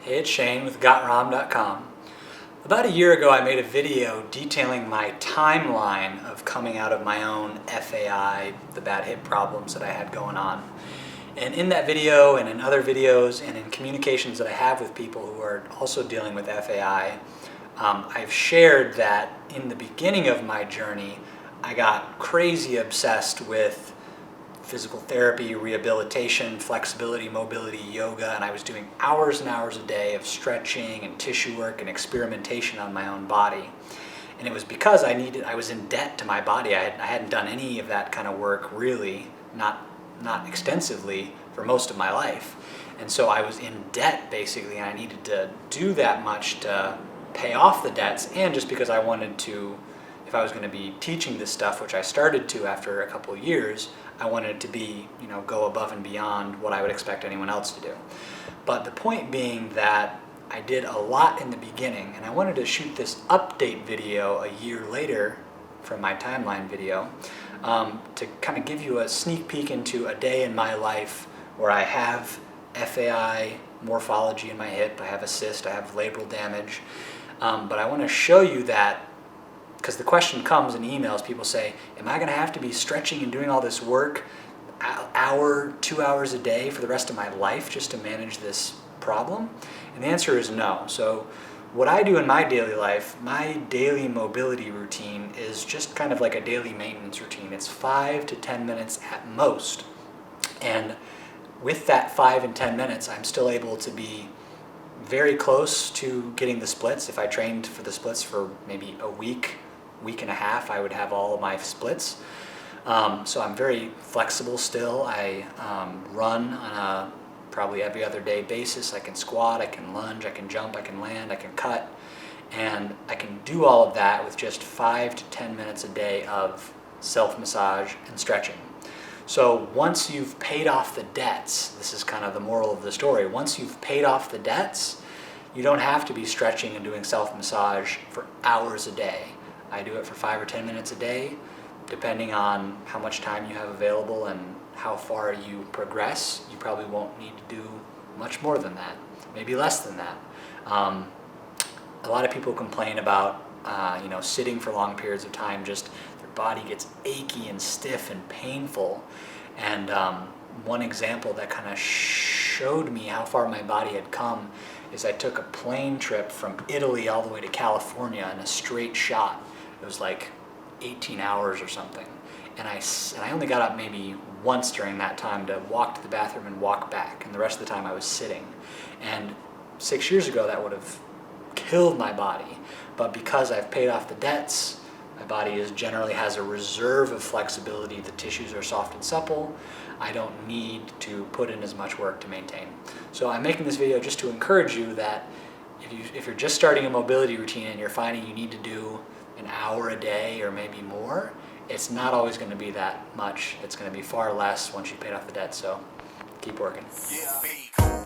Hey, it's Shane with GotRom.com. About a year ago I made a video detailing my timeline of coming out of my own FAI, the bad hip problems that I had going on. And in that video and in other videos and in communications that I have with people who are also dealing with FAI, I've shared that in the beginning of my journey I got crazy obsessed with physical therapy, rehabilitation, flexibility, mobility, yoga, and I was doing hours and hours a day of stretching and tissue work and experimentation on my own body. And it was because I was in debt to my body. I hadn't done any of that kind of work really, not extensively, for most of my life. And so I was in debt basically, and I needed to do that much to pay off the debts, and just because I wanted to, if I was going to be teaching this stuff, which I started to after a couple of years, I wanted it to be, go above and beyond what I would expect anyone else to do. But the point being that I did a lot in the beginning, and I wanted to shoot this update video a year later from my timeline video to kind of give you a sneak peek into a day in my life where I have FAI morphology in my hip, I have a cyst, I have labral damage, but I want to show you that, because the question comes in emails, people say, am I going to have to be stretching and doing all this work, hour, 2 hours a day for the rest of my life just to manage this problem? And the answer is no. So what I do in my daily life, my daily mobility routine is just kind of like a daily maintenance routine. It's 5 to 10 minutes at most. And with that 5 and 10 minutes, I'm still able to be very close to getting the splits. If I trained for the splits for maybe a week and a half, I would have all of my splits. So I'm very flexible still. I run on a probably every other day basis. I can squat, I can lunge, I can jump, I can land, I can cut, and I can do all of that with just 5 to 10 minutes a day of self-massage and stretching. So once you've paid off the debts, this is kind of the moral of the story, once you've paid off the debts, you don't have to be stretching and doing self-massage for hours a day. I do it for 5 or 10 minutes a day, depending on how much time you have available and how far you progress. You probably won't need to do much more than that, maybe less than that. A lot of people complain about sitting for long periods of time, just their body gets achy and stiff and painful. And one example that kind of showed me how far my body had come is I took a plane trip from Italy all the way to California in a straight shot. It was like 18 hours or something. And I only got up maybe once during that time to walk to the bathroom and walk back. And the rest of the time I was sitting. And 6 years ago that would have killed my body. But because I've paid off the debts, my body generally has a reserve of flexibility. The tissues are soft and supple. I don't need to put in as much work to maintain. So I'm making this video just to encourage you that if you're just starting a mobility routine and you're finding you need to do an hour a day or maybe more, it's not always going to be that much. It's going to be far less once you've paid off the debt. So keep working. Yeah.